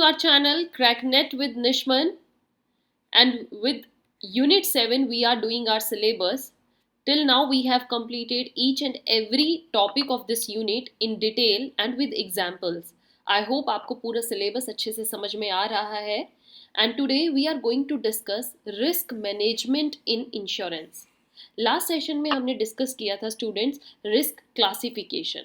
our channel CrackNet with Nishman, and with Unit 7 we are doing our syllabus. Till now we have completed each and every topic of this unit in detail and with examples. I hope आपको पूरा syllabus अच्छे से समझ में आ रहा है. And today we are going to discuss risk management in insurance. Last session में हमने डिस्कस किया था स्टूडेंट्स रिस्क क्लासिफिकेशन.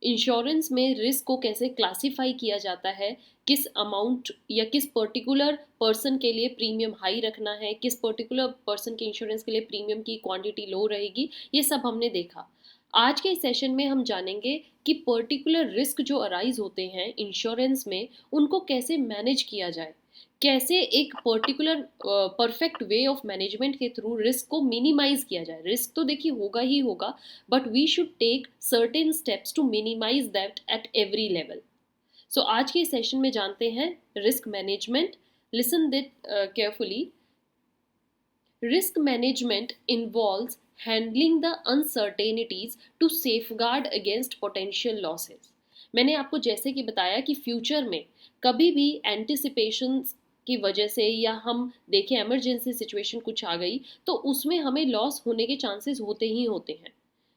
इंश्योरेंस में रिस्क को कैसे क्लासिफाई किया जाता है, किस अमाउंट या किस पर्टिकुलर पर्सन के लिए प्रीमियम हाई रखना है, किस पर्टिकुलर पर्सन के इंश्योरेंस के लिए प्रीमियम की क्वांटिटी लो रहेगी, ये सब हमने देखा. आज के सेशन में हम जानेंगे कि पर्टिकुलर रिस्क जो अराइज होते हैं इंश्योरेंस में उनको कैसे मैनेज किया जाए, कैसे एक particular perfect way of management के थ्रू रिस्क को मिनिमाइज किया जाए. रिस्क तो देखिए होगा ही होगा, but we should take certain steps to minimise that at every level. So आज के सेशन में जानते हैं risk management. Listen this carefully. Risk management involves handling the uncertainties to safeguard against potential losses. मैंने आपको जैसे कि बताया कि फ्यूचर में कभी भी एंटिसिपेशंस की वजह से या हम देखें इमरजेंसी सिचुएशन कुछ आ गई तो उसमें हमें लॉस होने के चांसेस होते ही होते हैं.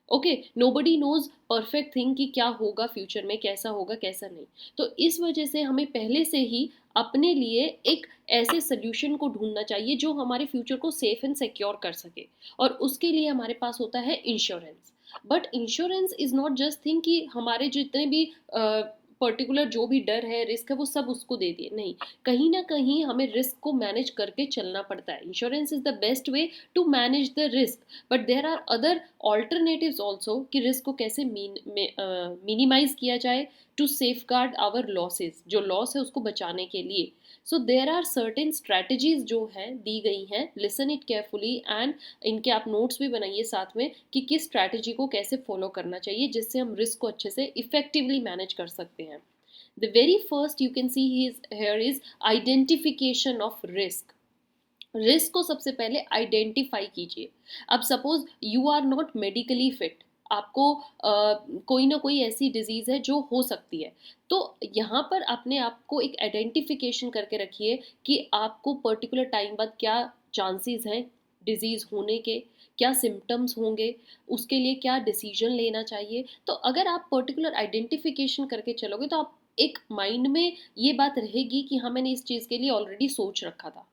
Okay, nobody knows perfect thing कि क्या होगा फ्यूचर में, कैसा होगा कैसा नहीं. तो इस वजह से हमें पहले से ही अपने लिए एक ऐसे सोल्यूशन को ढूंढना चाहिए जो हमारे फ्यूचर को सेफ एंड सिक्योर कर सके, और उसके लिए हमारे पास होता है insurance. But insurance is not just thing कि हमारे जितने भी पर्टिकुलर जो भी डर है, रिस्क है, वो सब उसको दे दिए. नहीं, कहीं ना कहीं हमें रिस्क को मैनेज करके चलना पड़ता है. Insurance is the best way to manage the risk, but there are other alternatives also कि रिस्क को कैसे मिनिमाइज किया जाए to safeguard our losses, जो लॉस है उसको बचाने के लिए. So there are certain strategies जो हैं दी गई हैं. लिसन इट केयरफुली एंड इनके आप नोट्स भी बनाइए साथ में कि किस स्ट्रैटेजी को कैसे फॉलो करना चाहिए जिससे हम रिस्क को अच्छे से इफेक्टिवली मैनेज कर सकते हैं. The very first you can see here is identification of risk. Risk को सबसे पहले आइडेंटिफाई कीजिए. अब suppose you are not medically fit, आपको कोई ना कोई ऐसी डिजीज़ है जो हो सकती है, तो यहाँ पर अपने आप को एक आइडेंटिफिकेशन करके रखिए कि आपको पर्टिकुलर टाइम बाद क्या चांसेस हैं डिजीज़ होने के, क्या सिम्टम्स होंगे, उसके लिए क्या डिसीजन लेना चाहिए. तो अगर आप पर्टिकुलर आइडेंटिफिकेशन करके चलोगे तो आप एक माइंड में ये बात रहेगी कि हाँ मैंने इस चीज़ के लिए ऑलरेडी सोच रखा था,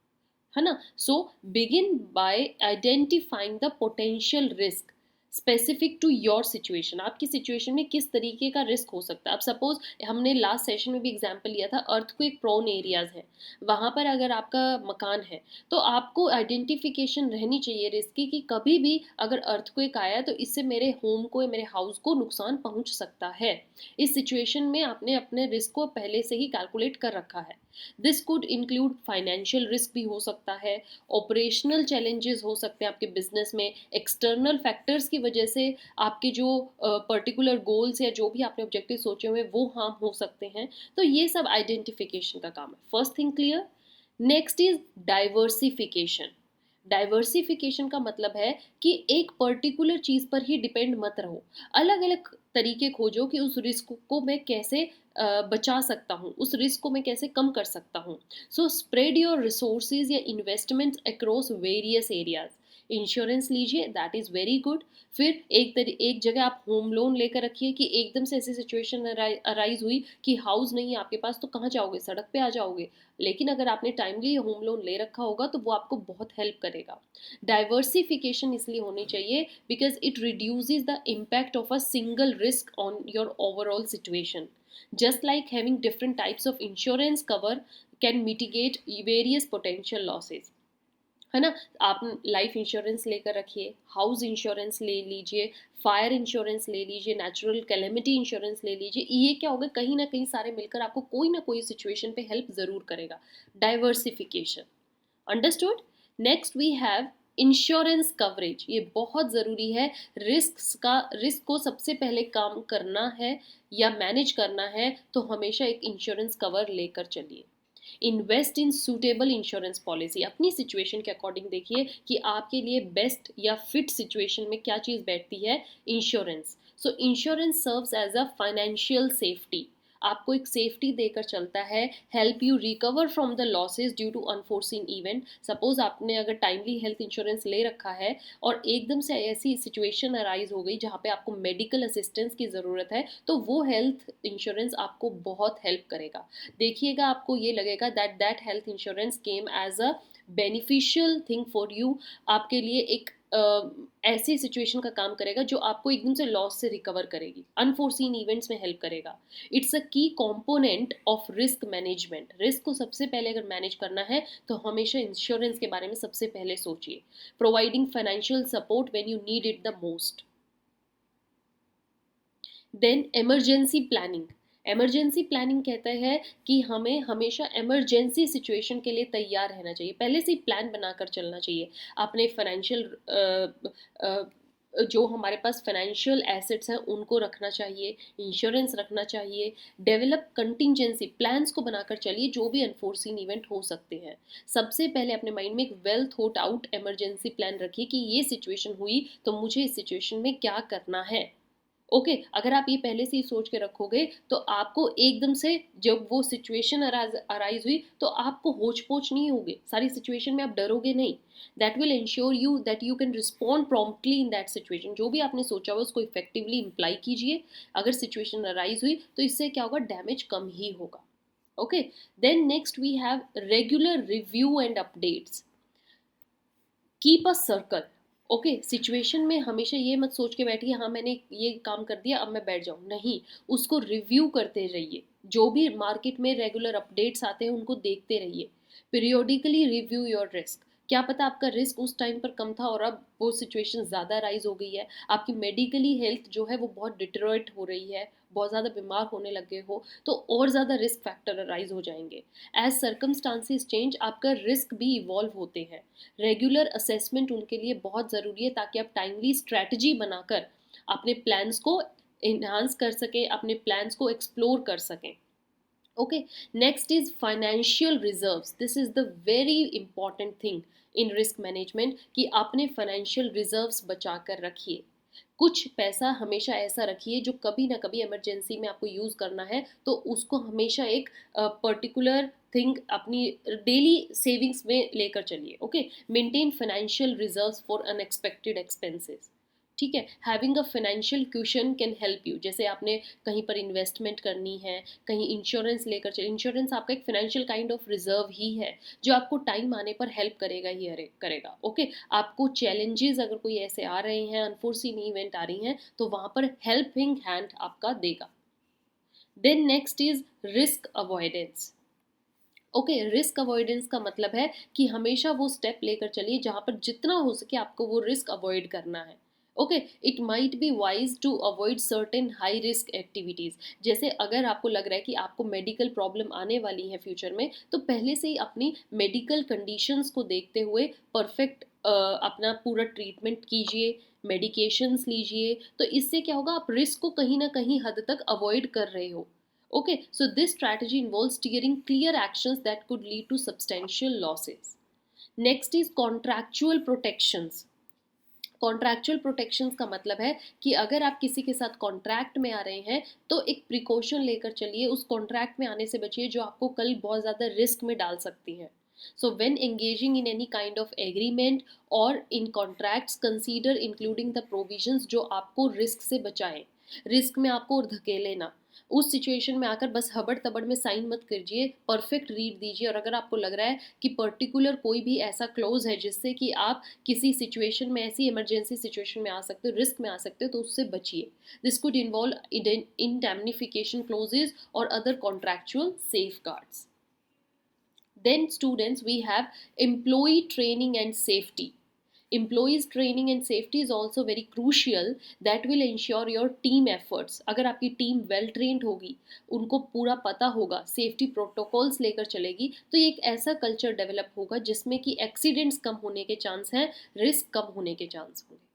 है ना. So begin by identifying the potential risk specific to your situation. आपकी सिचुएशन में किस तरीके का रिस्क हो सकता है. अब सपोज हमने लास्ट सेशन में भी एग्जांपल लिया था, अर्थक्वेक प्रोन एरियाज है, वहाँ पर अगर आपका मकान है तो आपको आइडेंटिफिकेशन रहनी चाहिए रिस्क की कि कभी भी अगर अर्थक्वेक आया तो इससे मेरे होम को या मेरे हाउस को नुकसान पहुँच सकता है. इस सिचुएशन में आपने अपने रिस्क को पहले से ही कैलकुलेट कर रखा है. This could include financial risk भी हो सकता है, ऑपरेशनल चैलेंजेस हो सकते हैं आपके बिजनेस में, एक्सटर्नल फैक्टर्स की वजह से आपके जो पर्टिकुलर गोल्स या जो भी आपने ऑब्जेक्टिव सोचे हुए वो हार्म हो सकते हैं. तो ये सब आइडेंटिफिकेशन का काम है. First thing clear. Next is diversification. Diversification का मतलब है कि एक पर्टिकुलर चीज़ पर ही डिपेंड मत रहो, अलग अलग तरीके खोजो कि उस रिस्क को मैं कैसे बचा सकता हूँ, उस रिस्क को मैं कैसे कम कर सकता हूँ. सो स्प्रेड योर रिसोर्सेज या investments across various areas. Insurance लीजिए, दैट इज़ वेरी गुड. फिर एक जगह आप होम लोन लेकर रखिए कि एकदम से ऐसी सिचुएशन अराइज हुई कि हाउस नहीं है आपके पास, तो कहाँ जाओगे, सड़क पे आ जाओगे. लेकिन अगर आपने टाइमली होम लोन ले रखा होगा तो वो आपको बहुत हेल्प करेगा. डाइवर्सिफिकेशन इसलिए होनी चाहिए because it reduces the impact of a single risk on your overall situation. Just like having different types of insurance cover can mitigate various potential losses, है ना. आप लाइफ इंश्योरेंस लेकर रखिए, हाउस इंश्योरेंस ले लीजिए, फायर इंश्योरेंस ले लीजिए, natural calamity insurance ले लीजिए. ये क्या होगा, कहीं ना कहीं सारे मिलकर आपको कोई ना कोई सिचुएशन पे हेल्प ज़रूर करेगा. Diversification understood. Next we have insurance coverage. ये बहुत ज़रूरी है. रिस्क को सबसे पहले काम करना है या मैनेज करना है तो हमेशा एक इंश्योरेंस कवर लेकर चलिए. Invest in suitable insurance policy. अपनी सिचुएशन के अकॉर्डिंग देखिए कि आपके लिए बेस्ट या फिट सिचुएशन में क्या चीज़ बैठती है. Insurance. So insurance serves as a financial safety. आपको एक सेफ्टी देकर चलता है, help you recover from the losses due to unforeseen event. Suppose आपने अगर टाइमली हेल्थ इंश्योरेंस ले रखा है और एकदम से ऐसी सिचुएशन अराइज हो गई जहाँ पे आपको मेडिकल असिस्टेंस की ज़रूरत है, तो वो हेल्थ इंश्योरेंस आपको बहुत हेल्प करेगा। देखिएगा, आपको ये लगेगा that that health insurance came as a beneficial thing for you. आपके लिए एक ऐसी सिचुएशन का काम करेगा जो आपको एकदम से लॉस से रिकवर करेगी, अनफोर्सीन इवेंट्स में हेल्प करेगा। इट्स अ की component of risk management. Risk को सबसे पहले अगर मैनेज करना है तो हमेशा इंश्योरेंस के बारे में सबसे पहले सोचिए। Providing financial support when you need it the most. Then emergency planning. Emergency planning कहता है कि हमें हमेशा इमरजेंसी सिचुएशन के लिए तैयार रहना चाहिए, पहले से ही प्लान बनाकर चलना चाहिए। अपने फाइनेंशियल जो हमारे पास फाइनेंशियल एसेट्स हैं उनको रखना चाहिए, इंश्योरेंस रखना चाहिए। डेवलप कंटिजेंसी प्लान्स को बनाकर चलिए जो भी अनफोर्सीन इवेंट हो सकते हैं। सबसे पहले अपने माइंड में एक well thought out emergency plan रखिए कि ये सिचुएशन हुई तो मुझे इस सिचुएशन में क्या करना है। ओके, अगर आप ये पहले से ही सोच के रखोगे तो आपको एकदम से जब वो सिचुएशन अराइज हुई तो आपको होच पोच नहीं होगे, सारी सिचुएशन में आप डरोगे नहीं। That will ensure you that you can respond promptly in that situation. जो भी आपने सोचा हुआ उसको इफेक्टिवली इम्प्लाई कीजिए। अगर सिचुएशन अराइज हुई तो इससे क्या होगा, डैमेज कम ही होगा। Okay, then next we have regular review and updates. Keep a circle. Okay, situation में हमेशा ये मत सोच के बैठिए हाँ मैंने ये काम कर दिया अब मैं बैठ जाऊँ, नहीं, उसको रिव्यू करते रहिए। जो भी मार्केट में रेगुलर अपडेट्स आते हैं उनको देखते रहिए। Periodically review your risk. क्या पता आपका रिस्क उस टाइम पर कम था और अब वो सिचुएशन ज़्यादा राइज हो गई है, आपकी मेडिकली हेल्थ जो है वो बहुत डिटेरियोरेट हो रही है, बहुत ज़्यादा बीमार होने लगे हो, तो और ज़्यादा रिस्क फैक्टर राइज हो जाएंगे। एज सर्कमस्टांसिस चेंज आपका रिस्क भी इवॉल्व होते हैं। रेगुलर असेसमेंट उनके लिए बहुत ज़रूरी है ताकि आप टाइमली स्ट्रैटेजी बनाकर अपने प्लान्स को इन्हांस कर सकें, अपने प्लान्स को एक्सप्लोर कर सकें। Okay, next is financial reserves. This is the very important thing in risk management कि अपने फाइनेंशियल रिजर्व्स बचा कर रखिए। कुछ पैसा हमेशा ऐसा रखिए जो कभी ना कभी इमरजेंसी में आपको यूज़ करना है, तो उसको हमेशा एक पर्टिकुलर थिंग अपनी डेली सेविंग्स में लेकर चलिए। Okay, maintain financial reserves for unexpected expenses. ठीक है, having a financial caution can help you. जैसे आपने कहीं पर इन्वेस्टमेंट करनी है, कहीं इंश्योरेंस लेकर चलिए, इंश्योरेंस आपका एक फाइनेंशियल काइंड ऑफ रिजर्व ही है जो आपको टाइम आने पर हेल्प करेगा ही करेगा। ओके, आपको चैलेंजेस अगर कोई ऐसे आ रहे हैं, अनफोर्सीन इवेंट आ रही हैं, तो वहाँ पर हेल्पिंग हैंड आपका देगा। Then next is risk avoidance. Okay, risk avoidance का मतलब है कि हमेशा वो स्टेप लेकर चलिए जहाँ पर जितना हो सके आपको वो रिस्क अवॉइड करना है। Okay, it might be wise to avoid certain high risk activities. जैसे अगर आपको लग रहा है कि आपको मेडिकल प्रॉब्लम आने वाली है फ्यूचर में, तो पहले से ही अपनी मेडिकल कंडीशंस को देखते हुए परफेक्ट अपना पूरा ट्रीटमेंट कीजिए, मेडिकेशंस लीजिए। तो इससे क्या होगा, आप रिस्क को कहीं ना कहीं हद तक अवॉइड कर रहे हो। Okay, so this strategy involves steering clear actions that could lead to substantial losses. Next is contractual protections. Contractual protections का मतलब है कि अगर आप किसी के साथ कॉन्ट्रैक्ट में आ रहे हैं तो एक प्रिकॉशन लेकर चलिए, उस कॉन्ट्रैक्ट में आने से बचिए जो आपको कल बहुत ज़्यादा रिस्क में डाल सकती है। So when engaging in any kind of agreement or in contracts, consider including the provisions जो आपको रिस्क से बचाएं, रिस्क में आपको धकेले ना। उस सिचुएशन में आकर बस हबड़ तबड़ में साइन मत कीजिए, परफेक्ट रीड दीजिए। और अगर आपको लग रहा है कि पर्टिकुलर कोई भी ऐसा क्लोज है जिससे कि आप किसी सिचुएशन में, ऐसी इमरजेंसी सिचुएशन में आ सकते हो, रिस्क में आ सकते हो, तो उससे बचिए। This could involve indemnification clauses or other contractual safeguards. Then students, we have employee training and safety. Employees training and safety is also very crucial, that will ensure your team efforts. अगर आपकी team well trained होगी, उनको पूरा पता होगा, safety protocols लेकर चलेगी, तो ये एक ऐसा कल्चर डेवलप होगा जिसमें कि एक्सीडेंट्स कम होने के चांस हैं, रिस्क कम होने के चांस होंगे।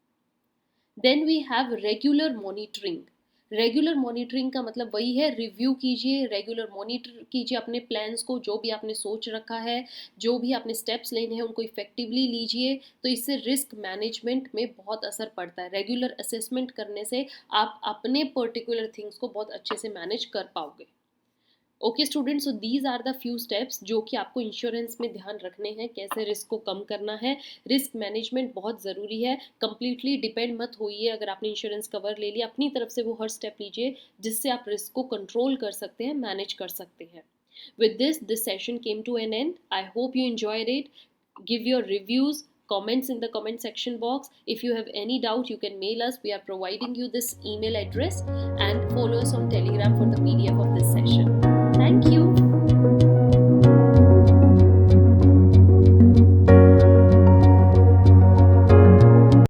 Then we have regular monitoring. Regular monitoring का मतलब वही है, रिव्यू कीजिए, रेगुलर मॉनिटर कीजिए अपने प्लान्स को, जो भी आपने सोच रखा है, जो भी आपने स्टेप्स लेने हैं उनको इफेक्टिवली लीजिए। तो इससे रिस्क मैनेजमेंट में बहुत असर पड़ता है। रेगुलर असेसमेंट करने से आप अपने पर्टिकुलर थिंग्स को बहुत अच्छे से मैनेज कर पाओगे। Okay student, so these are the few steps जो कि आपको इंश्योरेंस में ध्यान रखने हैं, कैसे रिस्क को कम करना है। रिस्क मैनेजमेंट बहुत ज़रूरी है। कंप्लीटली डिपेंड मत होइए, अगर आपने इंश्योरेंस कवर ले लिया अपनी तरफ से वो हर स्टेप लीजिए जिससे आप रिस्क को कंट्रोल कर सकते हैं, मैनेज कर सकते हैं। With this session came to an end. I hope you enjoyed it. Give your reviews, comments in the comment section box. If you have any doubt, you can mail us. We are providing you this email address, and follow us on Telegram for the PDF of this session. Thank you.